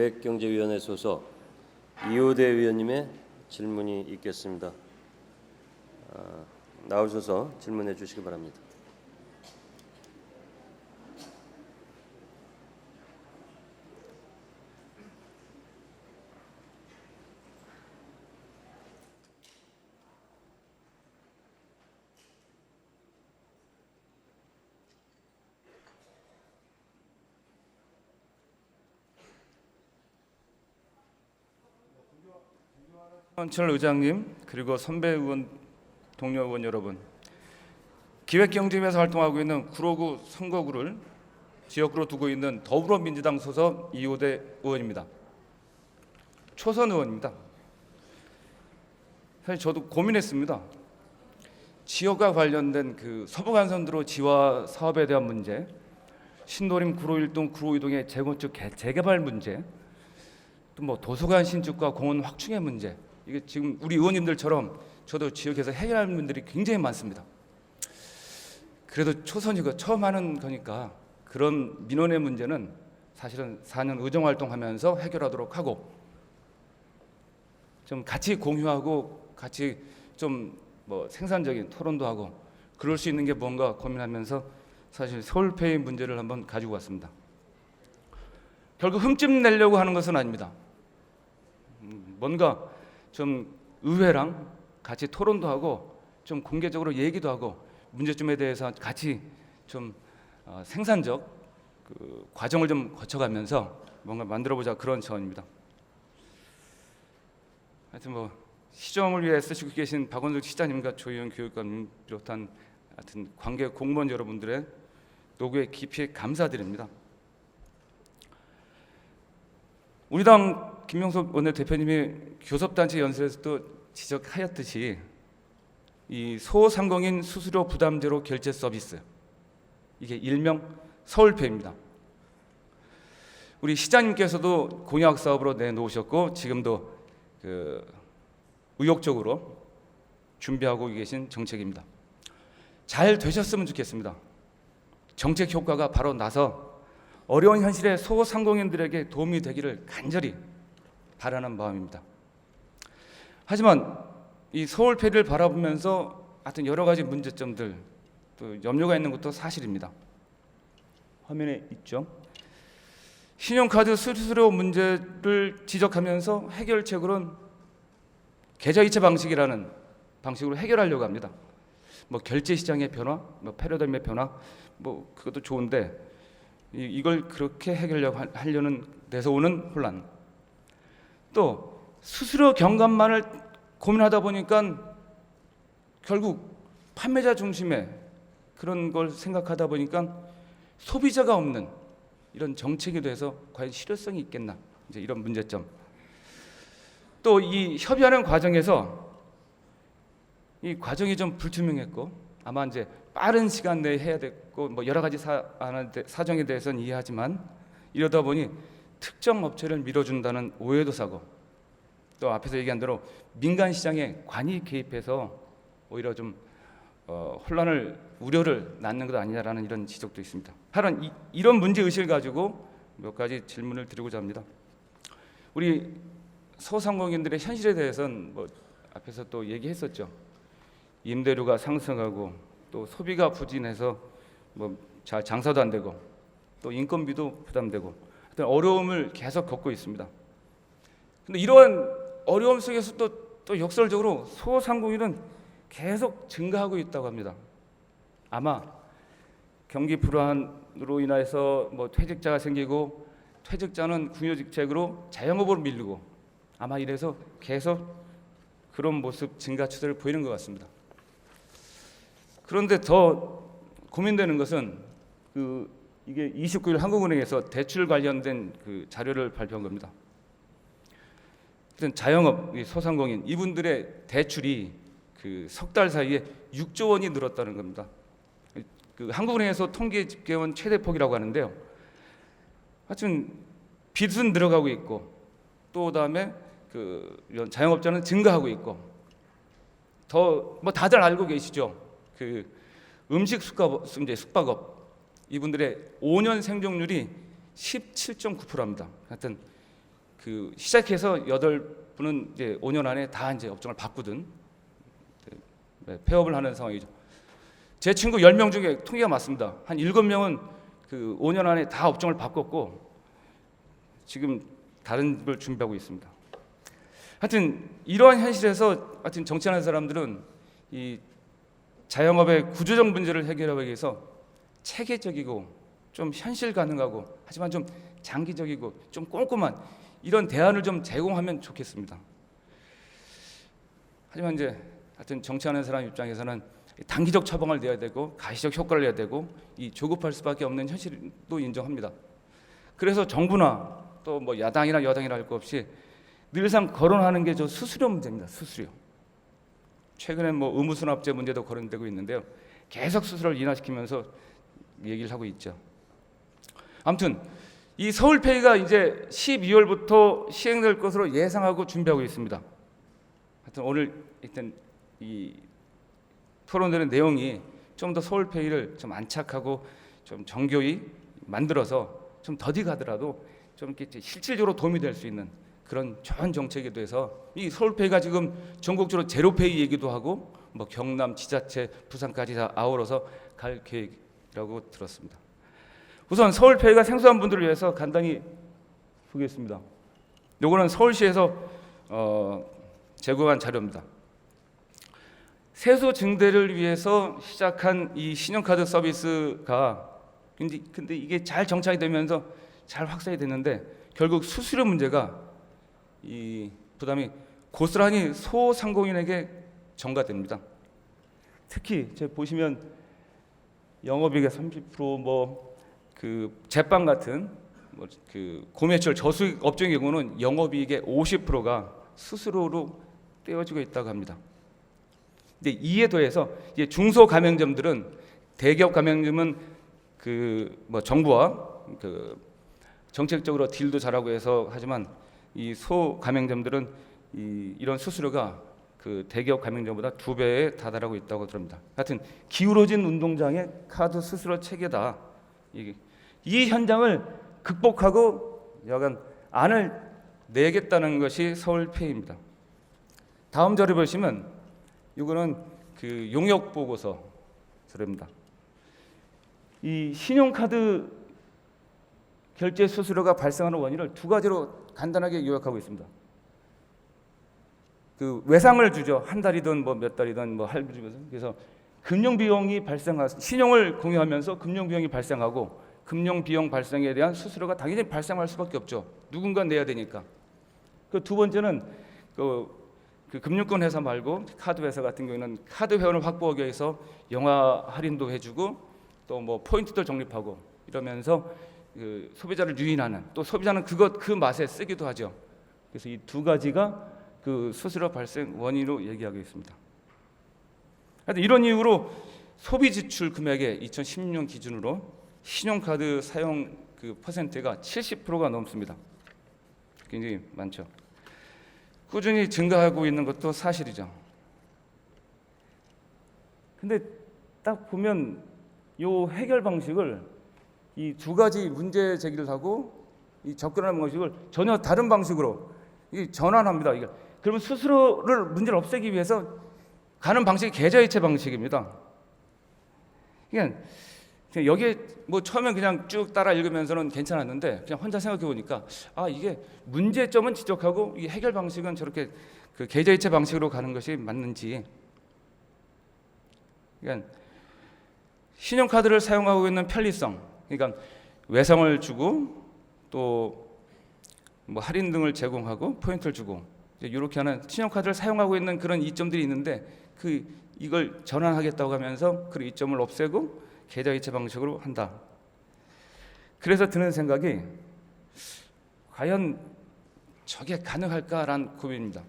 기획경제위원회 소속 이호대 위원님의 질문이 있겠습니다. 나오셔서 질문해 주시기 바랍니다. 원철 의장님, 그리고 선배 의원, 동료 의원 여러분, 기획경제위에서 활동하고 있는 구로구 선거구를 지역구로 두고 있는 더불어민주당 소속 이호대 의원입니다. 초선 의원입니다. 사실 저도 고민했습니다. 지역과 관련된 그 서부간선도로 지화 사업에 대한 문제, 신도림 구로 1동, 구로 2동의 재건축 재개발 문제, 또 뭐 도서관 신축과 공원 확충의 문제, 이게 지금 우리 의원님들처럼 저도 지역에서 해결할 문제들이 굉장히 많습니다. 그래도 초선이고 처음 하는 거니까 그런 민원의 문제는 사실은 4년 의정활동하면서 해결하도록 하고, 좀 같이 공유하고 같이 좀 뭐 생산적인 토론도 하고 그럴 수 있는 게 뭔가 고민하면서 사실 서울페이 문제를 한번 가지고 왔습니다. 결국 흠집 내려고 하는 것은 아닙니다. 뭔가 좀 의회랑 같이 토론도 하고 좀 공개적으로 얘기도 하고 문제점에 대해서 같이 좀 생산적 그 과정을 좀 거쳐가면서 뭔가 만들어보자, 그런 차원입니다. 하여튼 뭐 시정을 위해 쓰시고 계신 박원석 시장님과 조희연 교육감님 비롯한 하여튼 관계 공무원 여러분들의 노고에 깊이 감사드립니다. 우리 당 김명섭 원내대표님이 교섭단체 연설에서도 지적하였듯이 이 소상공인 수수료 부담제로 결제 서비스, 이게 일명 서울페이입니다. 우리 시장님께서도 공약 사업으로 내놓으셨고 지금도 의욕적으로 준비하고 계신 정책입니다. 잘 되셨으면 좋겠습니다. 정책 효과가 바로 나서 어려운 현실의 소상공인들에게 도움이 되기를 간절히 바라는 마음입니다. 하지만 이 서울페이를 바라보면서 하여튼 여러 가지 문제점들, 또 염려가 있는 것도 사실입니다. 화면에 있죠. 신용카드 수수료 문제를 지적하면서 해결책으로는 계좌이체 방식이라는 방식으로 해결하려고 합니다. 뭐 결제 시장의 변화, 뭐 패러다임의 변화, 뭐 그것도 좋은데 이걸 그렇게 하려는 데서 오는 혼란, 또 수수료 경감만을 고민하다 보니까 결국 판매자 중심의 그런 걸 생각하다 보니까 소비자가 없는 이런 정책에 대해서 과연 실효성이 있겠나, 이제 이런 문제점. 또 이 협의하는 과정에서 이 과정이 좀 불투명했고 아마 이제 빠른 시간 내에 해야 됐고 뭐 여러 가지 사정에 대해서는 이해하지만 이러다 보니 특정 업체를 밀어준다는 오해도 사고, 또 앞에서 얘기한 대로 민간 시장에 관이 개입해서 오히려 좀 혼란을, 우려를 낳는 것 아니냐라는 이런 지적도 있습니다. 하여간 이런 문제 의식을 가지고 몇 가지 질문을 드리고자 합니다. 우리 소상공인들의 현실에 대해서는 뭐 앞에서 또 얘기했었죠. 임대료가 상승하고 또 소비가 부진해서 뭐 잘 장사도 안 되고 또 인건비도 부담되고 하여튼 어려움을 계속 겪고 있습니다. 근데 이러한 어려움 속에서 또 역설적으로 소상공인은 계속 증가하고 있다고 합니다. 아마 경기 불안으로 인해서 뭐 퇴직자가 생기고 퇴직자는 궁여직책으로 자영업으로 밀리고 아마 이래서 계속 그런 모습 증가 추세를 보이는 것 같습니다. 그런데 더 고민되는 것은 이게 29일 한국은행에서 대출 관련된 그 자료를 발표한 겁니다. 자영업, 소상공인 이분들의 대출이 그 석 달 사이에 6조 원이 늘었다는 겁니다. 그 한국은행에서 통계 집계원 최대폭이라고 하는데요. 하여튼 빚은 늘어가고 있고 또 그다음에 이런 자영업자는 증가하고 있고, 더 뭐 다들 알고 계시죠. 그 음식 숙박업 이분들의 5년 생존율이 17.9%입니다. 하여튼 그 시작해서 8분은 이제 5년 안에 다 이제 업종을 바꾸든 폐업을 하는 상황이죠. 제 친구 10명 중에 통계가 맞습니다. 한 7명은 그 5년 안에 다 업종을 바꿨고 지금 다른 걸 준비하고 있습니다. 하여튼 이러한 현실에서 하여튼 정치하는 사람들은 이 자영업의 구조적 문제를 해결하기 위해서 체계적이고 좀 현실 가능하고 하지만 좀 장기적이고 좀 꼼꼼한 이런 대안을 좀 제공하면 좋겠습니다. 하지만 이제 하여튼 정치하는 사람 입장에서는 단기적 처방을 내야 되고 가시적 효과를 내야 되고 이 조급할 수밖에 없는 현실도 인정합니다. 그래서 정부나 또 뭐 야당이나 여당이나 할 것 없이 늘상 거론하는 게 저 수수료 문제입니다. 수수료. 최근에 뭐 의무수납제 문제도 거론되고 있는데요. 계속 수수료를 인하시키면서 얘기를 하고 있죠. 아무튼 이 서울페이가 이제 12월부터 시행될 것으로 예상하고 준비하고 있습니다. 하여튼 오늘 일단 이 토론되는 내용이 좀 더 서울페이를 좀 안착하고 좀 정교히 만들어서 좀 더디 가더라도 좀 이렇게 실질적으로 도움이 될 수 있는 그런 좋은 정책이 돼서 이 서울페이가 지금 전국적으로 제로페이 얘기도 하고 뭐 경남, 지자체, 부산까지 다 아우러서 갈 계획이라고 들었습니다. 우선 서울페이가 생소한 분들을 위해서 간단히 보겠습니다. 요거는 서울시에서 제공한 자료입니다. 세수 증대를 위해서 시작한 이 신용카드 서비스가 근데 이게 잘 정착이 되면서 잘 확산이 됐는데 결국 수수료 문제가 이 부담이 고스란히 소상공인에게 전가됩니다. 특히 제가 보시면 영업이익의 30% 그 제빵 같은 뭐 그 고매출 저수익 업종의 경우는 영업이익의 50%가 수수료로 떼어지고 있다고 합니다. 근데 이에 더해서 이제 중소 가맹점들은 대기업 가맹점은 그 뭐 정부와 그 정책적으로 딜도 잘하고 해서 하지만 이 소 가맹점들은 이런 수수료가 그 대기업 가맹점보다 2배에 다다르고 있다고 들었습니다. 하여튼 기울어진 운동장의 카드 수수료 체계다. 이 현장을 극복하고 약간 안을 내겠다는 것이 서울페이입니다. 다음 자료 보시면 이거는 그 용역 보고서 자료입니다. 이 신용카드 결제 수수료가 발생하는 원인을 2가지로 간단하게 요약하고 있습니다. 그 외상을 주죠. 한 달이든 뭐 몇 달이든 뭐 할부 주면서 그래서 금융 비용이 신용을 공유하면서 금융 비용이 발생하고 금융 비용 발생에 대한 수수료가 당연히 발생할 수밖에 없죠. 누군가 내야 되니까. 그 두 번째는 그 금융권 회사 말고 카드 회사 같은 경우는 카드 회원을 확보하기 위해서 영화 할인도 해주고 또 뭐 포인트도 적립하고 이러면서 그 소비자를 유인하는 또 소비자는 그 맛에 쓰기도 하죠. 그래서 이 2가지가 그 수수료 발생 원인으로 얘기하고 있습니다. 하여튼 이런 이유로 소비 지출 금액의 2016년 기준으로 신용카드 사용 그 퍼센트가 70%가 넘습니다. 굉장히 많죠. 꾸준히 증가하고 있는 것도 사실이죠. 근데 딱 보면 요 해결 방식을 이 2가지 문제 제기를 하고 이 접근하는 방식을 전혀 다른 방식으로 전환합니다. 그러면 수수료를 문제를 없애기 위해서 가는 방식이 계좌이체 방식입니다. 그러니까 여기에 뭐 처음엔 그냥 쭉 따라 읽으면서는 괜찮았는데 그냥 혼자 생각해 보니까 이게 문제점은 지적하고 이 해결 방식은 저렇게 그 계좌이체 방식으로 가는 것이 맞는지. 그러니까 신용카드를 사용하고 있는 편리성, 그러니까 외상을 주고 또 뭐 할인 등을 제공하고 포인트를 주고 이렇게 하는 신용카드를 사용하고 있는 그런 이점들이 있는데 이걸 전환하겠다고 하면서 그 이점을 없애고 계좌이체 방식으로 한다. 그래서 드는 생각이 과연 저게 가능할까라는 고민입니다.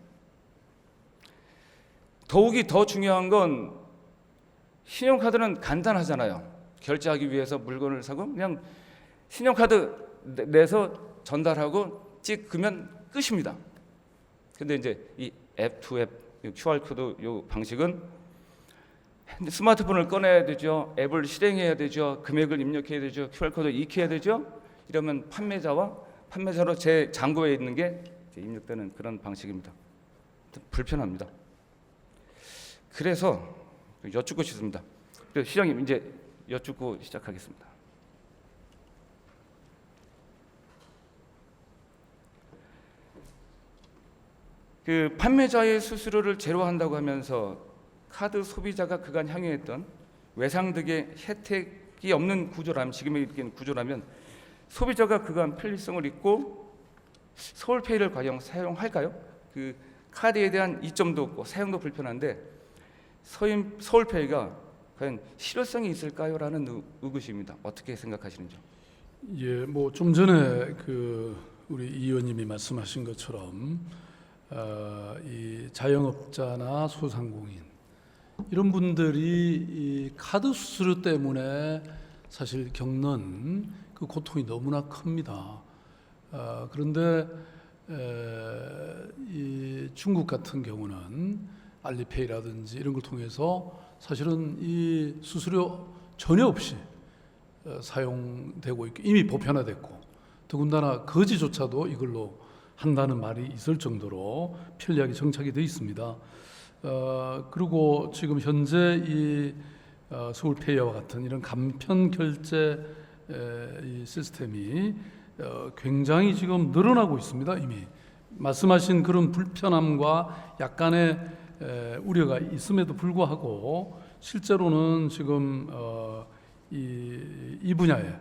더욱이 더 중요한 건 신용카드는 간단하잖아요. 결제하기 위해서 물건을 사고 그냥 신용카드 내서 전달하고 찍으면 끝입니다. 근데 이제 이 앱 투 앱 QR코드 요 방식은 스마트폰을 꺼내야 되죠. 앱을 실행해야 되죠. 금액을 입력해야 되죠. QR코드 익혀야 되죠. 이러면 판매자로 제 잔고에 있는 게 이제 입력되는 그런 방식입니다. 불편합니다. 그래서 여쭙고 싶습니다. 그래서 시장님 이제 여쭙고 시작하겠습니다. 그 판매자의 수수료를 제로한다고 하면서 카드 소비자가 그간 향유했던 외상득의 혜택이 없는 구조라면, 지금의 구조라면 소비자가 그간 편리성을 잊고 서울페이를 과연 사용할까요? 그 카드에 대한 이점도 없고 사용도 불편한데 서울페이가 과연 실효성이 있을까요?라는 의구심입니다. 어떻게 생각하시는지요? 예, 뭐 좀 전에 우리 이 의원님이 말씀하신 것처럼 이 자영업자나 소상공인 이런 분들이 이 카드 수수료 때문에 사실 겪는 그 고통이 너무나 큽니다. 그런데 이 중국 같은 경우는 알리페이라든지 이런 걸 통해서 사실은 이 수수료 전혀 없이 사용되고 있고 이미 보편화됐고 더군다나 거지조차도 이걸로 한다는 말이 있을 정도로 편리하게 정착이 되어 있습니다. 그리고 지금 현재 이 서울페이와 같은 이런 간편 결제 이 시스템이 굉장히 지금 늘어나고 있습니다. 이미 말씀하신 그런 불편함과 약간의 우려가 있음에도 불구하고 실제로는 지금 이 분야의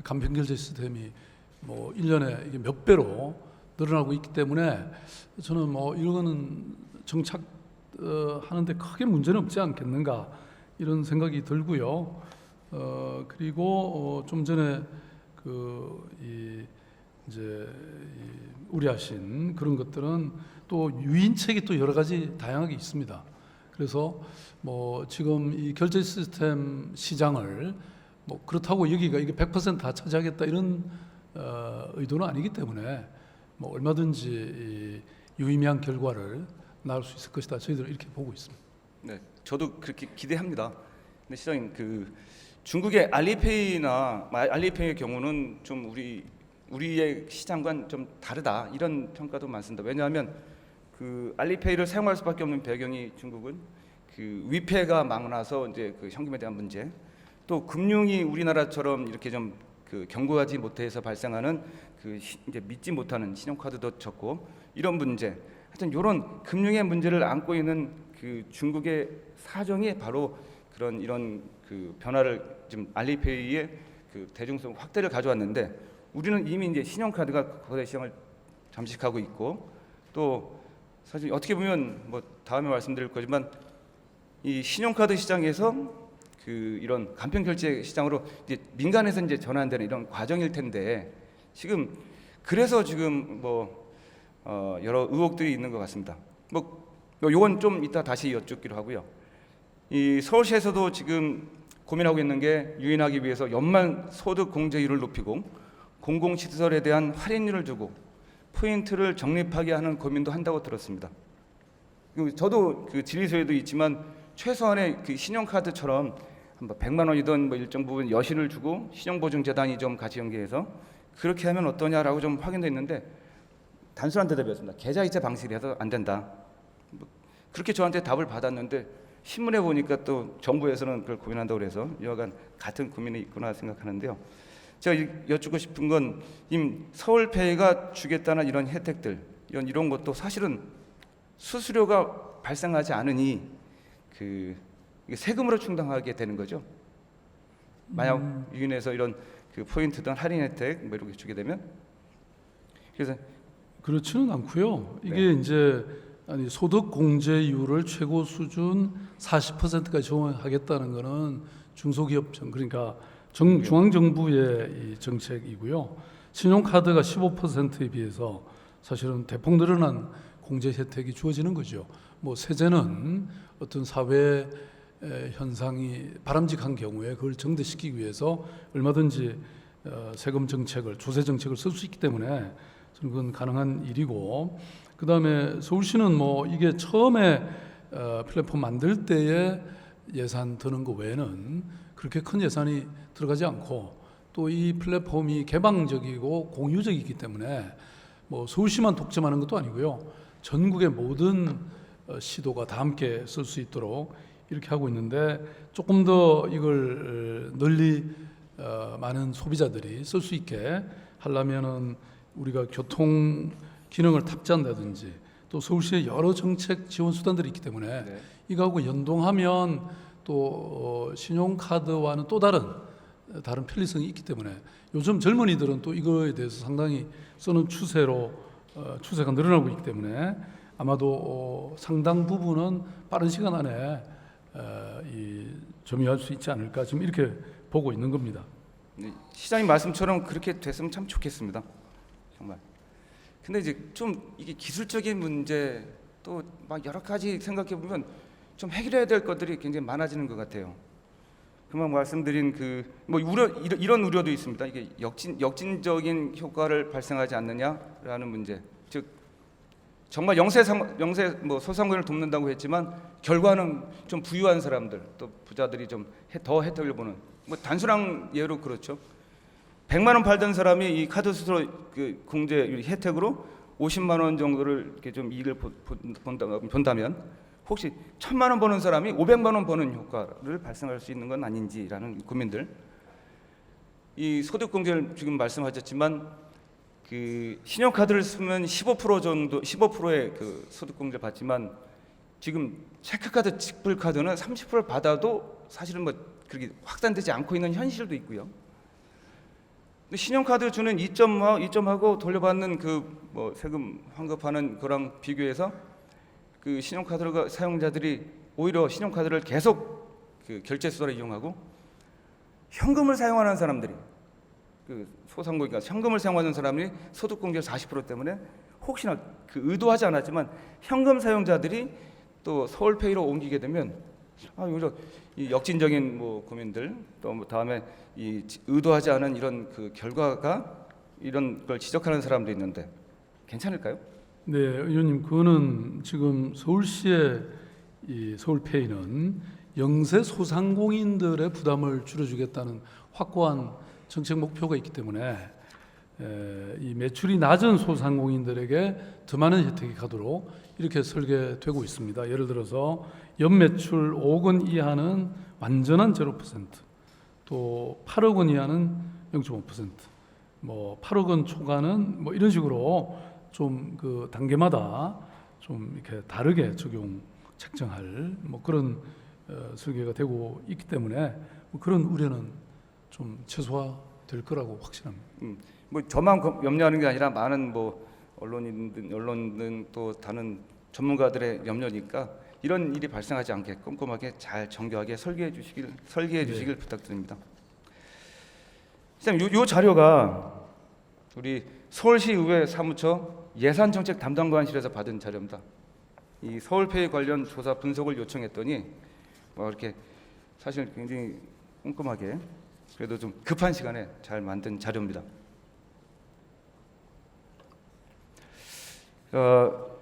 간편 결제 시스템이 뭐 1년에 이게 몇 배로 늘어나고 있기 때문에 저는 뭐 이거는 정착하는데 크게 문제는 없지 않겠는가 이런 생각이 들고요. 그리고 좀 전에 이제 우려하신 그런 것들은 또 유인책이 또 여러 가지 다양하게 있습니다. 그래서 뭐 지금 이 결제 시스템 시장을 뭐 그렇다고 여기가 이게 100% 다 차지하겠다 이런 의도는 아니기 때문에 뭐 얼마든지 유의미한 결과를 낳을 수 있을 것이다. 저희들은 이렇게 보고 있습니다. 네, 저도 그렇게 기대합니다. 근데 시장님 중국의 알리페이의 경우는 좀 우리의 시장과는 좀 다르다 이런 평가도 많습니다. 왜냐하면 그 알리페이를 사용할 수밖에 없는 배경이 중국은 그 위패가 많아서 이제 그 현금에 대한 문제, 또 금융이 우리나라처럼 이렇게 좀 그 견고하지 못해서 발생하는 이제 믿지 못하는 신용카드도 적고 이런 문제, 하여튼 이런 금융의 문제를 안고 있는 그 중국의 사정이 바로 이런 그 변화를 지금 알리페이의 그 대중성 확대를 가져왔는데 우리는 이미 이제 신용카드가 거대 시장을 잠식하고 있고 또 사실 어떻게 보면 뭐 다음에 말씀드릴 거지만 이 신용카드 시장에서 이런 간편 결제 시장으로 이제 민간에서 이제 전환되는 이런 과정일 텐데 지금 그래서 지금 여러 의혹들이 있는 것 같습니다. 요건 좀 이따 다시 여쭙기로 하고요. 이 서울시에서도 지금 고민하고 있는 게 유인하기 위해서 연말 소득 공제율을 높이고 공공시설에 대한 할인율을 주고 포인트를 적립하게 하는 고민도 한다고 들었습니다. 저도 그 질의서에도 있지만 최소한의 그 신용카드처럼 100만 원이든 뭐 일정 부분 여신을 주고 신용보증재단이 좀 같이 연계해서 그렇게 하면 어떠냐라고 좀 확인도 했는데 단순한 대답이었습니다. 계좌이체 방식이라서 안 된다. 그렇게 저한테 답을 받았는데 신문에 보니까 또 정부에서는 그걸 고민한다고 그래서 여하간 같은 고민이 있구나 생각하는데요. 제가 여쭙고 싶은 건 서울페이가 주겠다는 이런 혜택들 이런 것도 사실은 수수료가 발생하지 않으니 이게 세금으로 충당하게 되는 거죠. 만약 유인해서 이런 그 포인트든 할인 혜택 뭐 이렇게 주게 되면 그래서 그렇지는 않고요. 이게 이제 소득 공제율을 최고 수준 40%까지 적용하겠다는 것은 중소기업청 그러니까 중앙 정부의 이 정책이고요. 신용카드가 15%에 비해서 사실은 대폭 늘어난 공제 혜택이 주어지는 거죠. 뭐 세제는 어떤 사회 현상이 바람직한 경우에 그걸 정대시키기 위해서 얼마든지 세금 정책을 조세 정책을 쓸 수 있기 때문에 저는 그건 가능한 일이고 그다음에 서울시는 뭐 이게 처음에 플랫폼 만들 때에 예산 드는 거 외에는 그렇게 큰 예산이 들어가지 않고 또 이 플랫폼이 개방적이고 공유적이기 때문에 뭐 서울시만 독점하는 것도 아니고요. 전국의 모든 시도가 다 함께 쓸 수 있도록 이렇게 하고 있는데 조금 더 이걸 널리 많은 소비자들이 쓸 수 있게 하려면은 우리가 교통 기능을 탑재한다든지 또 서울시의 여러 정책 지원 수단들이 있기 때문에 네. 이거하고 연동하면 또 신용카드와는 또 다른 편리성이 있기 때문에 요즘 젊은이들은 또 이거에 대해서 상당히 쓰는 추세가 늘어나고 있기 때문에 아마도 상당 부분은 빠른 시간 안에 점유할 수 있지 않을까 지금 이렇게 보고 있는 겁니다. 네, 시장님 말씀처럼 그렇게 됐으면 참 좋겠습니다. 정말. 근데 이제 좀 이게 기술적인 문제 또 막 여러 가지 생각해 보면 좀 해결해야 될 것들이 굉장히 많아지는 것 같아요. 금방 말씀드린 그 뭐 이런 우려도 있습니다. 이게 역진적인 효과를 발생하지 않느냐라는 문제. 즉 정말 영세 뭐 소상공인을 돕는다고 했지만 결과는 좀 부유한 사람들 또 부자들이 좀 더 혜택을 보는 뭐 단순한 예로 그렇죠. 100만 원 팔던 사람이 이 카드 수수료 그 공제 혜택으로 50만 원 정도를 이렇게 좀 이익을 본다면 혹시 1000만 원 버는 사람이 500만 원 버는 효과를 발생할 수 있는 건 아닌지라는 고민들. 이 소득 공제를 지금 말씀하셨지만 그 신용카드를 쓰면 15% 정도 15%의 그 소득 공제를 받지만 지금 체크카드, 직불카드는 30%를 받아도 사실은 뭐 그렇게 확산되지 않고 있는 현실도 있고요. 근데 신용카드 주는 이점하고 돌려받는 그 뭐 세금 환급하는 거랑 비교해서 그 신용카드 사용자들이 오히려 신용카드를 계속 그 결제 수단을 이용하고 현금을 사용하는 사람들이 그 소상공인과 현금을 사용하는 사람이 소득공제 40% 때문에 혹시나 그 의도하지 않았지만 현금 사용자들이 또 서울페이로 옮기게 되면 오히려 이 역진적인 뭐 고민들 또 뭐 다음에 이 의도하지 않은 이런 그 결과가 이런 걸 지적하는 사람도 있는데 괜찮을까요? 네, 의원님 그거는 지금 서울시의 이 서울페이는 영세 소상공인들의 부담을 줄여주겠다는 확고한 정책 목표가 있기 때문에 이 매출이 낮은 소상공인들에게 더 많은 혜택이 가도록 이렇게 설계되고 있습니다. 예를 들어서 연매출 5억 원 이하는 완전한 0%, 또 8억 원 이하는 0.5%, 뭐 8억 원 초과는 뭐 이런 식으로 좀 그 단계마다 좀 이렇게 다르게 책정할 뭐 그런 설계가 되고 있기 때문에 뭐 그런 우려는 좀 최소화될 거라고 확신합니다. 뭐 저만 염려하는 게 아니라 많은 뭐 언론인 또 다른 전문가들의 염려니까 이런 일이 발생하지 않게 꼼꼼하게 잘 정교하게 설계해 주시길 부탁드립니다. 선생님, 요 자료가 우리 서울시의회 사무처 예산정책 담당관실에서 받은 자료입니다. 이 서울페이 관련 조사 분석을 요청했더니 뭐 이렇게 사실 굉장히 꼼꼼하게 그래도 좀 급한 시간에 잘 만든 자료입니다.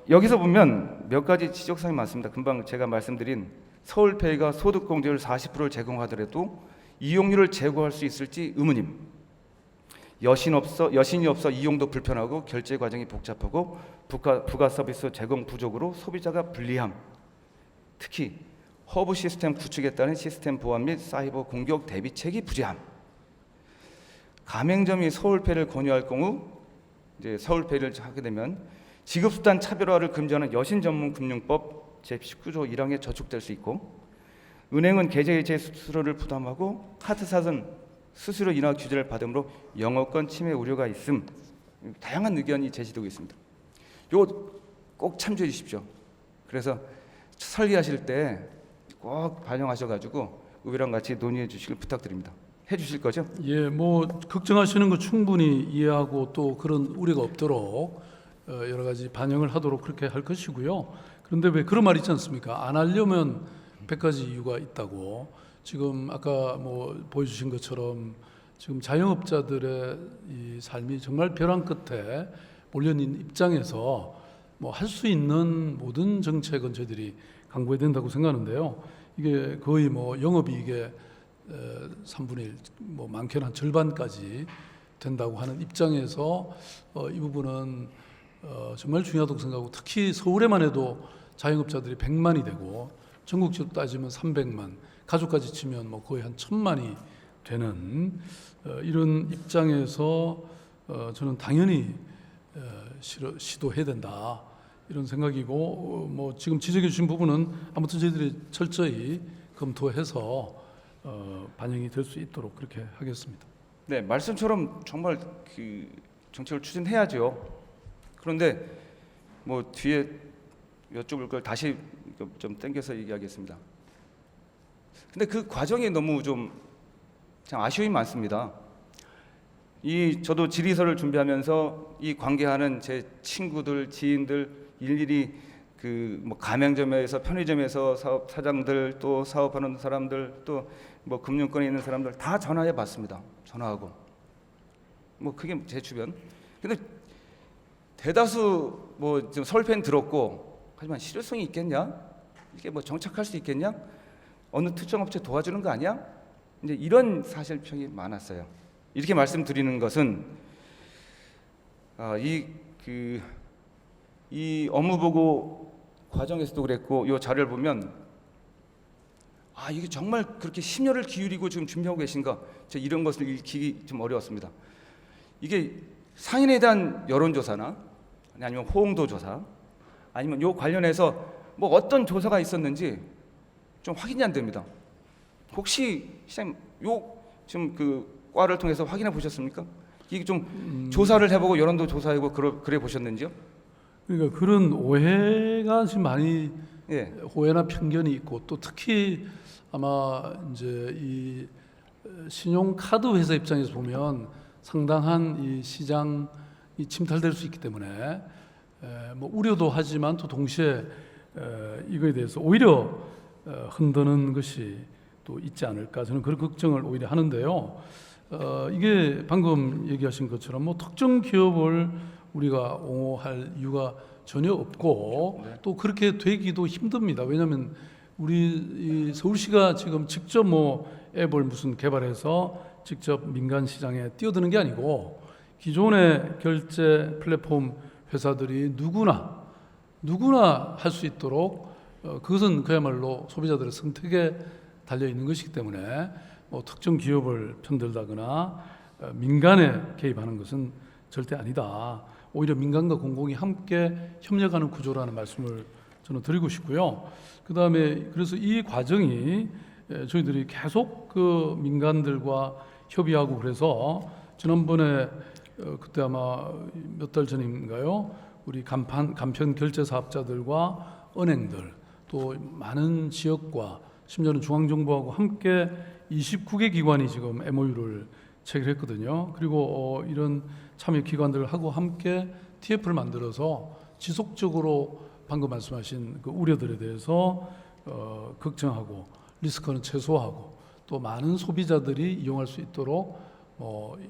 여기서 보면 몇 가지 지적사항이 많습니다. 금방 제가 말씀드린 서울페이가 소득공제율 40%를 제공하더라도 이용료를 제고할 수 있을지 의문임. 여신이 없어 이용도 불편하고 결제 과정이 복잡하고 부가 서비스 제공 부족으로 소비자가 불리함. 특히 허브 시스템 구축에 따른 시스템 보안 및 사이버 공격 대비책이 부재함. 가맹점이 서울페이를 권유할 경우 이제 서울페이를 하게 되면 지급수단 차별화를 금지하는 여신전문금융법 제19조 1항에 저촉될 수 있고 은행은 계좌이체 수수료를 부담하고 카드사는 수수료 인하 규제를 받음으로 영업권 침해 우려가 있음. 다양한 의견이 제시되고 있습니다. 이거 꼭 참조해 주십시오. 그래서 설계하실 때 꼭 반영하셔가지고 의회랑 같이 논의해 주시길 부탁드립니다. 해 주실 거죠? 예, 뭐 걱정하시는 거 충분히 이해하고 또 그런 우려가 없도록 여러 가지 반영을 하도록 그렇게 할 것이고요. 그런데 왜 그런 말 있지 않습니까? 안 하려면 100가지 이유가 있다고. 지금 아까 뭐 보여주신 것처럼 지금 자영업자들의 이 삶이 정말 벼랑 끝에 몰려있는 입장에서 뭐 할 수 있는 모든 정책은 저희들이 강구해야 된다고 생각하는데요. 이게 거의 뭐 영업이익의 3분의 1, 뭐 많게는 한 절반까지 된다고 하는 입장에서 이 부분은 정말 중요하다고 생각하고 특히 서울에만 해도 자영업자들이 100만이 되고 전국적으로 따지면 300만, 가족까지 치면 뭐 거의 한 1000만이 되는 이런 입장에서 저는 당연히 시도해야 된다 이런 생각이고 뭐 지금 지적해 주신 부분은 아무튼 저희들이 철저히 검토해서 반영이 될 수 있도록 그렇게 하겠습니다. 네, 말씀처럼 정말 그 정책을 추진해야죠. 그런데 뭐 뒤에 여쭤볼 걸 다시 좀 땡겨서 얘기하겠습니다. 근데 그 과정이 너무 좀 아쉬움이 많습니다. 저도 질의서를 준비하면서 이 관계하는 제 친구들, 지인들 일일이 그 뭐 가맹점에서 편의점에서 사장들 또 사업하는 사람들 또 뭐 금융권에 있는 사람들 다 전화해 봤습니다. 전화하고 뭐 그게 제 주변. 근데 대다수 뭐 지금 서울팬 들었고 하지만 실효성이 있겠냐? 이게 뭐 정착할 수 있겠냐? 어느 특정 업체 도와주는 거 아니야? 이제 이런 사실평이 많았어요. 이렇게 말씀드리는 것은 이 업무보고 과정에서도 그랬고 이 자료를 보면 이게 정말 그렇게 심혈을 기울이고 지금 준비하고 계신가? 제가 이런 것을 읽기 좀 어려웠습니다. 이게 상인에 대한 여론조사나 아니면 호응도 조사 아니면 요 관련해서 뭐 어떤 조사가 있었는지 좀 확인이 안 됩니다. 혹시 시장님 지금 그 과를 통해서 확인해 보셨습니까? 이게 좀 조사를 해보고 여론도 조사하고 그래 보셨는지요? 그러니까 그런 오해가 지금 많이 예. 오해나 편견이 있고 또 특히 아마 이제 이 신용카드 회사 입장에서 보면 상당한 이 시장이 침탈될 수 있기 때문에 뭐 우려도 하지만 또 동시에 이거에 대해서 오히려 흔드는 것이 또 있지 않을까 저는 그런 걱정을 오히려 하는데요. 이게 방금 얘기하신 것처럼 뭐 특정 기업을 우리가 옹호할 이유가 전혀 없고 또 그렇게 되기도 힘듭니다. 왜냐하면 우리 이 서울시가 지금 직접 뭐 앱을 무슨 개발해서 직접 민간 시장에 뛰어드는 게 아니고 기존의 결제 플랫폼 회사들이 누구나 할 수 있도록 그것은 그야말로 소비자들의 선택에 달려 있는 것이기 때문에 뭐 특정 기업을 편들다거나 민간에 개입하는 것은 절대 아니다. 오히려 민간과 공공이 함께 협력하는 구조라는 말씀을 저는 드리고 싶고요. 그다음에 그래서 이 과정이 저희들이 계속 그 민간들과 협의하고 그래서 지난번에 그때 아마 몇 달 전인가요? 우리 간편 결제 사업자들과 은행들 또 많은 지역과 심지어는 중앙정부하고 함께 29개 기관이 지금 MOU를 체결했거든요. 그리고 이런 참여 기관들하고 함께 TF를 만들어서 지속적으로 방금 말씀하신 그 우려들에 대해서 걱정하고 리스크는 최소화하고 또 많은 소비자들이 이용할 수 있도록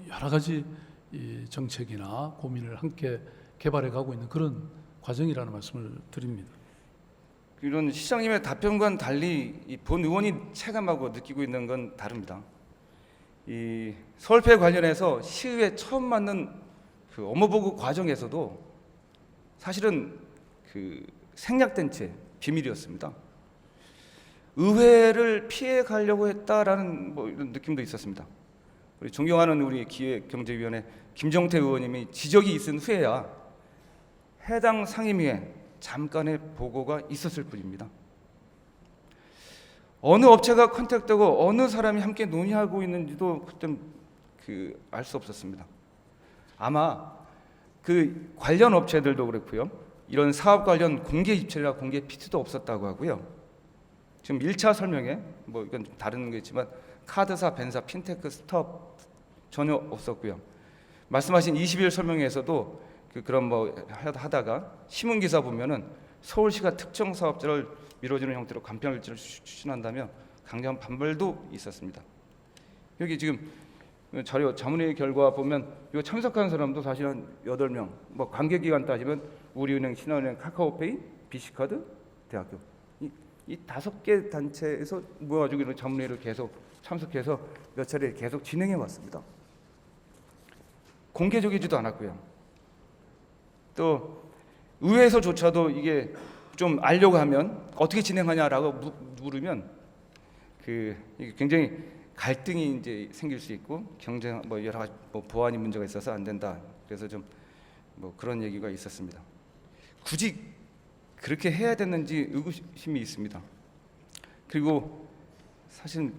여러 가지 이 정책이나 고민을 함께 개발해 가고 있는 그런 과정이라는 말씀을 드립니다. 이런 시장님의 답변과는 달리 이 본 의원이 체감하고 느끼고 있는 건 다릅니다. 이 서울폐 관련해서 시의회 처음 맞는 그 업무보고 과정에서도 사실은 그 생략된 채 비밀이었습니다. 의회를 피해 가려고 했다라는 뭐 이런 느낌도 있었습니다. 우리 존경하는 우리 기획경제위원회 김정태 의원님이 지적이 있은 후에야 해당 상임위에 잠깐의 보고가 있었을 뿐입니다. 어느 업체가 컨택되고 어느 사람이 함께 논의하고 있는지도 그때 알 수 없었습니다. 아마 그 관련 업체들도 그렇고요. 이런 사업 관련 공개 입찰이나 공개 PT도 없었다고 하고요. 지금 1차 설명에 뭐 이건 좀 다른 거겠지만 카드사, 벤사, 핀테크, 스톱 전혀 없었고요. 말씀하신 20일 설명회에서도 그런 뭐 하다가 신문 기사 보면은 서울시가 특정 사업자를 밀어주는 형태로 간편 결제를 추진한다며 강력한 반발도 있었습니다. 여기 지금 자료 자문회의 결과 보면 이 참석한 사람도 사실 한 8명. 뭐 관계기관 따지면 우리은행, 신한은행, 카카오페이, BC카드, 대학교 이 5개 단체에서 모여가지고 이런 자문회의를 계속 참석해서 몇 차례 계속 진행해 왔습니다. 공개적이지도 않았고요. 또 의회에서조차도 이게 좀 알려고 하면 어떻게 진행하냐라고 물으면 이게 굉장히 갈등이 이제 생길 수 있고 경쟁 뭐 여러 가지 뭐 보안이 문제가 있어서 안 된다. 그래서 좀 뭐 그런 얘기가 있었습니다. 굳이 그렇게 해야 되는지 의구심이 있습니다. 그리고 사실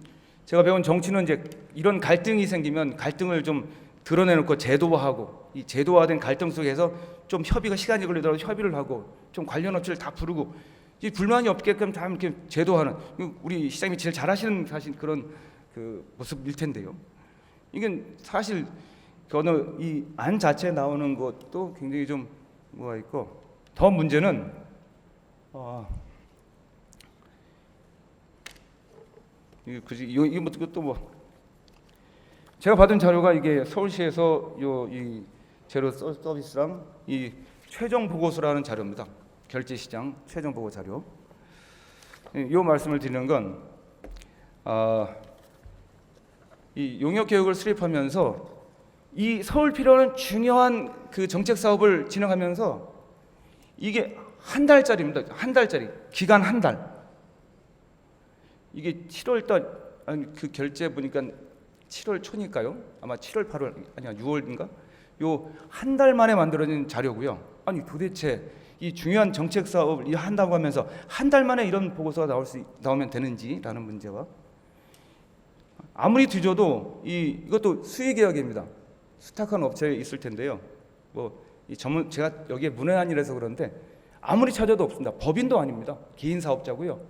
제가 배운 정치는 이제 이런 갈등이 생기면 갈등을 좀 드러내놓고 제도화하고 이 제도화된 갈등 속에서 좀 협의가 시간이 걸리더라도 협의를 하고 좀 관련 업체를 다 부르고 이 불만이 없게끔 다 이렇게 제도하는 우리 시장님이 제일 잘하시는 사실 그런 그 모습일 텐데요. 이게 사실 어느 이 안 자체에 나오는 것도 굉장히 좀 뭐가 있고 더 문제는 이것도 뭐 제가 받은 자료가 이게 서울시에서 이 제로 서비스랑 이 최종 보고서라는 자료입니다. 결제시장 최종 보고 자료. 이 말씀을 드리는 건 이 용역 개혁을 수립하면서 이 서울 필요한 중요한 그 정책 사업을 진행하면서 이게 한 달짜리입니다. 한 달짜리 기간 한 달. 이게 7월달 아니 그 결제 보니까 7월 초니까요. 아마 7월 8월 아니야 6월인가? 요 한 달 만에 만들어진 자료고요. 아니 도대체 이 중요한 정책 사업을 한다고 하면서 한 달 만에 이런 보고서가 나오면 되는지라는 문제와 아무리 뒤져도 이것도 수의 계약입니다. 수탁한 업체에 있을 텐데요. 뭐 이 전문 제가 여기에 문외한이라서 그런데 아무리 찾아도 없습니다. 법인도 아닙니다. 개인 사업자고요.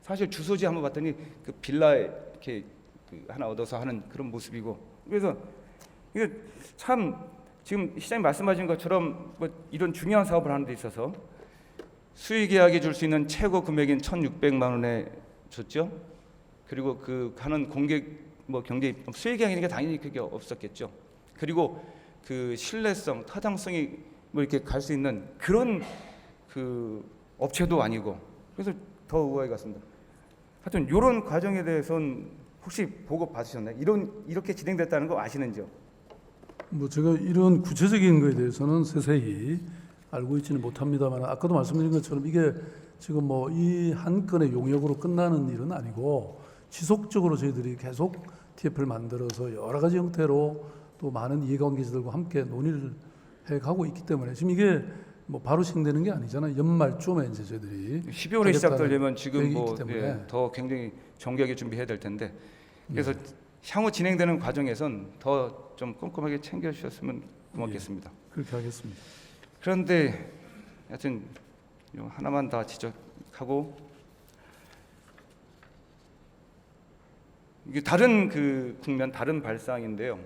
사실 주소지 한번 봤더니 그 빌라에 이렇게 하나 얻어서 하는 그런 모습이고 그래서 이게 참 지금 시장님 말씀하신 것처럼 뭐 이런 중요한 사업을 하는 데 있어서 수의 계약에 줄 수 있는 최고 금액인 1,600만 원에 줬죠. 그리고 그 하는 공개 뭐 경제 수의 계약이니까 당연히 그게 없었겠죠. 그리고 그 신뢰성, 타당성이 뭐 이렇게 갈 수 있는 그런 그 업체도 아니고 그래서 더 의아해 갔습니다. 하여튼 이런 과정에 대해서는 혹시 보고 받으셨나요? 이렇게 진행됐다는 거 아시는지요? 뭐 제가 이런 구체적인 거에 대해서는 세세히 알고 있지는 못합니다만 아까도 말씀드린 것처럼 이게 지금 뭐 이 한 건의 용역으로 끝나는 일은 아니고 지속적으로 저희들이 계속 TF를 만들어서 여러 가지 형태로 또 많은 이해관계자들과 함께 논의를 해가고 있기 때문에 지금 이게 뭐 바로 시행되는 게 아니잖아요. 연말쯤에 이제 저희들이 12월에 시작되려면 지금 뭐 때문에. 더 굉장히 정교하게 준비해야 될 텐데 그래서 향후 진행되는 과정에선 더 좀 꼼꼼하게 챙겨주셨으면 고맙겠습니다. 그렇게 하겠습니다. 그런데 하여튼 하나만 다 지적하고 이게 다른 그 국면, 다른 발상인데요.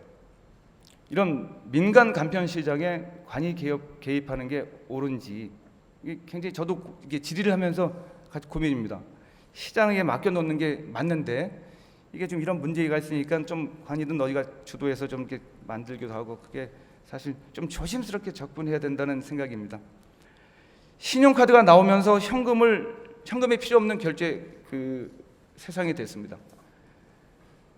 이런 민간 간편 시장에 관이 개입하는 게 옳은지 이게 굉장히 저도 이게 질의를 하면서 같이 고민입니다. 시장에 맡겨놓는 게 맞는데 이게 좀 이런 문제가 있으니까 좀 관이든 너희가 주도해서 좀 이렇게 만들기도 하고 그게 사실 좀 조심스럽게 접근해야 된다는 생각입니다. 신용카드가 나오면서 현금이 필요 없는 결제 그 세상이 됐습니다.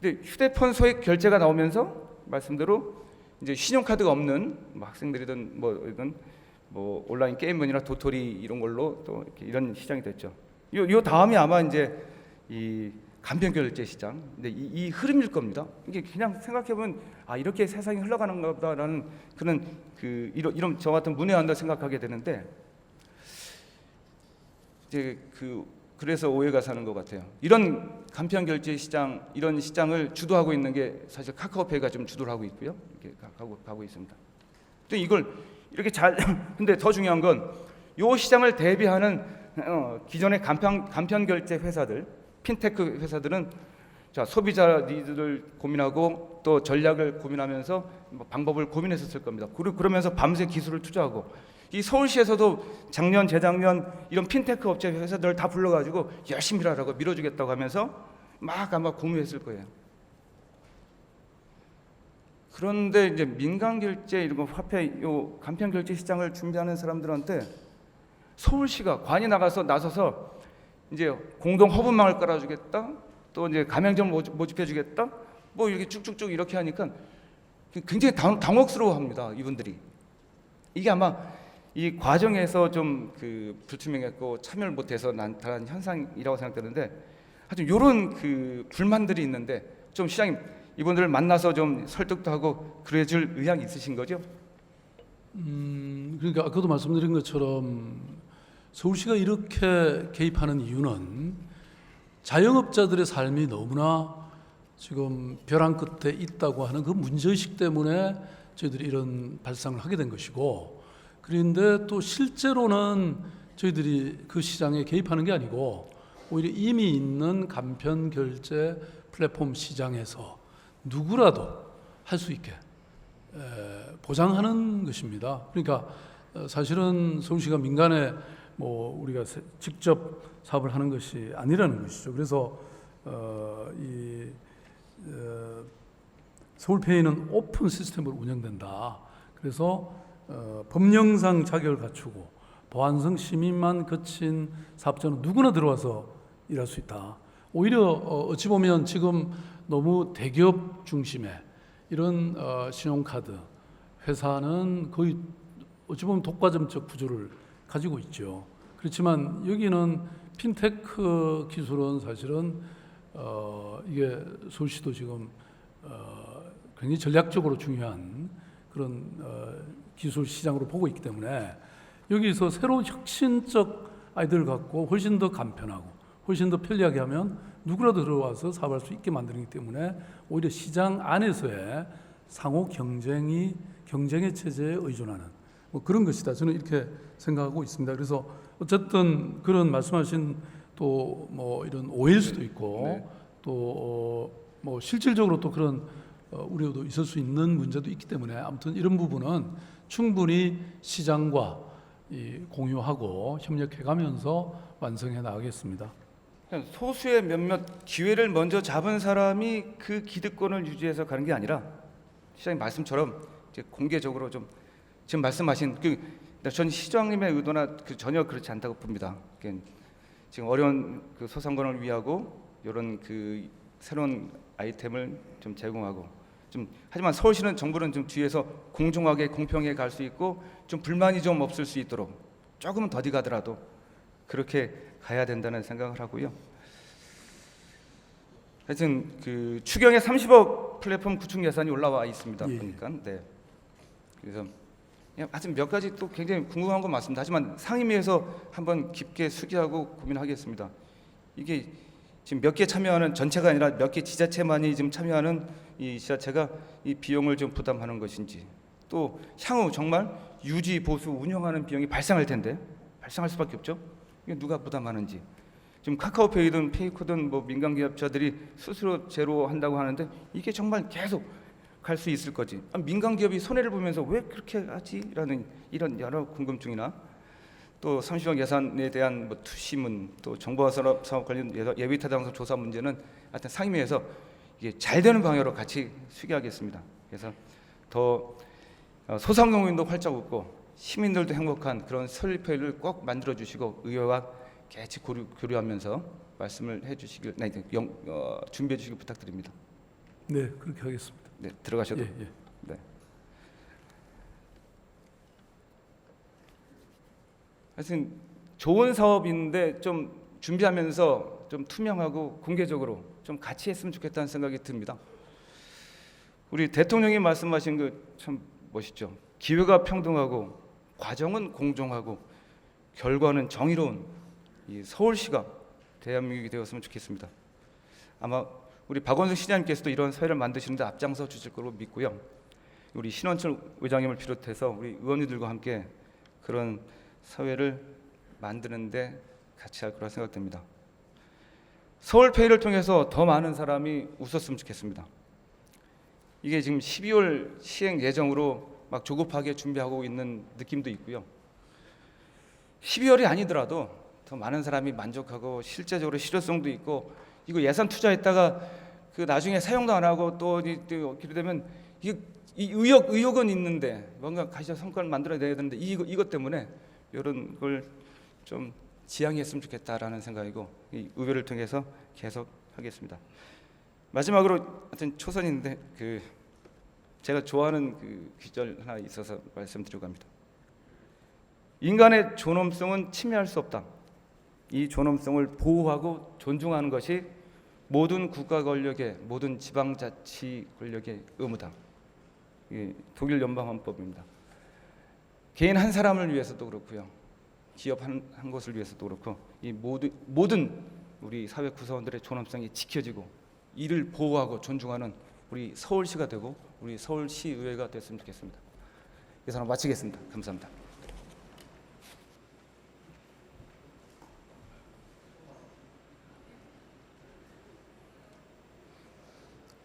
근데 휴대폰 소액 결제가 나오면서 말씀대로 이제 신용카드가 없는 뭐 학생들이든 뭐 온라인 게임이나 도토리 이런 걸로 또 이런 시장이 됐죠. 요 다음이 아마 이제 이 간편 결제 시장. 근데 이 흐름일 겁니다. 이게 그냥 생각해 보면 이렇게 세상이 흘러가는가 보다라는 그런 이런 저 같은 문외한다 생각하게 되는데 이제 그래서 오해가 사는 것 같아요. 이런 간편 결제 시장 이런 시장을 주도하고 있는 게 사실 카카오페이가 좀 주도를 하고 있고요. 이렇게 가고 있습니다. 근데 이걸 이렇게 근데 더 중요한 건 이 시장을 대비하는 기존의 간편 결제 회사들, 핀테크 회사들은 자 소비자 니즈를 고민하고 또 전략을 고민하면서 방법을 고민했었을 겁니다. 그러면서 밤새 기술을 투자하고 이 서울시에서도 작년 재작년 이런 핀테크 업체 회사들을 다 불러가지고 열심히 일하라고 밀어주겠다고 하면서 막 아마 공유했을 거예요. 그런데 이제 민간 결제 이런 거 화폐 요 간편 결제 시장을 준비하는 사람들한테 서울시가 관이 나서서 이제 공동 허브망을 깔아주겠다. 또 이제 가맹점 모집해주겠다. 뭐 이렇게 쭉쭉쭉 이렇게 하니까 굉장히 당혹스러워합니다. 이분들이 이게 아마 이 과정에서 좀 그 불투명했고 참여를 못해서 나타난 현상이라고 생각되는데, 하여튼 이런 그 불만들이 있는데 좀 시장님 이분들을 만나서 좀 설득도 하고 그래줄 의향이 있으신 거죠? 그러니까 아까도 말씀드린 것처럼 서울시가 이렇게 개입하는 이유는 자영업자들의 삶이 너무나 지금 벼랑 끝에 있다고 하는 그 문제의식 때문에 저희들이 이런 발상을 하게 된 것이고, 그런데 또 실제로는 저희들이 그 시장에 개입하는 게 아니고 오히려 이미 있는 간편 결제 플랫폼 시장에서 누구라도 할 수 있게 보장하는 것입니다. 그러니까 사실은 서울시가 민간에 뭐 우리가 직접 사업을 하는 것이 아니라는 것이죠. 그래서 서울페이는 오픈 시스템으로 운영된다. 그래서 법령상 자격을 갖추고 보안성 시민만 거친 사업자는 누구나 들어와서 일할 수 있다. 오히려 어찌 보면 지금 너무 대기업 중심의 이런 신용카드 회사는 거의 어찌 보면 독과점적 구조를 가지고 있죠. 그렇지만 여기는 핀테크 기술은 사실은 이게 서울시도 지금 굉장히 전략적으로 중요한 그런 기술 시장으로 보고 있기 때문에 여기서 새로운 혁신적 아이디어를 갖고 훨씬 더 간편하고 훨씬 더 편리하게 하면 누구라도 들어와서 사업할 수 있게 만드는 때문에 오히려 시장 안에서의 상호 경쟁의 체제에 의존하는 뭐 그런 것이다. 저는 이렇게 생각하고 있습니다. 그래서 어쨌든 그런 말씀하신 또 뭐 이런 오해일 수도 있고 네. 또 뭐 실질적으로 또 그런 우려도 있을 수 있는 문제도 있기 때문에 아무튼 이런 부분은 충분히 시장과 공유하고 협력해가면서 완성해 나가겠습니다. 그냥 소수의 몇몇 기회를 먼저 잡은 사람이 그 기득권을 유지해서 가는 게 아니라 시장님 말씀처럼 이제 공개적으로 좀 지금 말씀하신 전 시장님의 의도나 전혀 그렇지 않다고 봅니다. 지금 어려운 그 소상공인을 위하고 이런 그 새로운 아이템을 좀 제공하고 하지만 서울시는 정부는 좀 뒤에서 공정하게 공평하게 갈 수 있고 좀 불만이 좀 없을 수 있도록 조금은 더디 가더라도 그렇게 가야 된다는 생각을 하고요. 하여튼 그 추경에 30억 플랫폼 구축 예산이 올라와 있습니다. 예. 보니까 네. 그래서 하여튼 몇 가지 또 굉장히 궁금한 건 맞습니다. 하지만 상임위에서 한번 깊게 수기하고 고민하겠습니다. 이게 지금 몇 개 참여하는 전체가 아니라 몇 개 지자체만이 지금 참여하는 이 지자체가 이 비용을 좀 부담하는 것인지, 또 향후 정말 유지 보수 운영하는 비용이 발생할 텐데 발생할 수밖에 없죠. 이게 누가 부담하는지. 지금 카카오페이든 페이코든 뭐 민간 기업자들이 스스로 제로 한다고 하는데 이게 정말 계속 갈 수 있을 거지. 민간 기업이 손해를 보면서 왜 그렇게 하지라는 이런 여러 궁금증이나 또 30억 예산에 대한 뭐 투시문, 또 정보화산업 사업 관련 예비 타당성 조사 문제는 하여튼 상임위에서 이게 잘 되는 방향으로 같이 수기하겠습니다. 그래서 더 소상공인도 활짝 웃고 시민들도 행복한 그런 서울페이를 꼭 만들어 주시고 의회와 같이 교류하면서 말씀을 해주시길 준비해 주시길 부탁드립니다. 네, 그렇게 하겠습니다. 네, 들어가셔도. 예. 네. 하여튼 좋은 사업인데 좀 준비하면서 좀 투명하고 공개적으로 좀 같이 했으면 좋겠다는 생각이 듭니다. 우리 대통령이 말씀하신 거 참 멋있죠. 기회가 평등하고 과정은 공정하고 결과는 정의로운 이 서울시가 대한민국이 되었으면 좋겠습니다. 아마 우리 박원순 시장님께서도 이런 사회를 만드시는데 앞장서 주실 걸로 믿고요. 우리 신원철 의장님을 비롯해서 우리 의원님들과 함께 그런 사회를 만드는데 같이 할 거라 생각됩니다. 서울페이를 통해서 더 많은 사람이 웃었으면 좋겠습니다. 이게 지금 12월 시행 예정으로 막 조급하게 준비하고 있는 느낌도 있고요. 12월이 아니더라도 더 많은 사람이 만족하고 실제적으로 실효성도 있고 이거 예산 투자했다가 그 나중에 사용도 안 하고 또 이렇게 되면 이 의욕은 있는데 뭔가 가시적 성과를 만들어야 되는데 이것 때문에 이런 걸 좀 지양했으면 좋겠다라는 생각이고 이 의회를 통해서 계속 하겠습니다. 마지막으로 하여튼 초선인데 제가 좋아하는 그 귀절 하나 있어서 말씀드리고 합니다. 인간의 존엄성은 침해할 수 없다. 이 존엄성을 보호하고 존중하는 것이 모든 국가 권력의, 모든 지방자치 권력의 의무다. 이 독일 연방헌법입니다. 개인 한 사람을 위해서도 그렇고요, 기업 한 곳을 위해서도 그렇고, 이 모든 우리 사회 구성원들의 존엄성이 지켜지고 이를 보호하고 존중하는 우리 서울시가 되고 우리 서울시의회가 됐으면 좋겠습니다. 예산을 마치겠습니다. 감사합니다.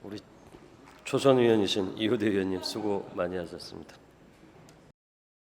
우리 초선 의원이신 이호대 의원님 수고 많이 하셨습니다.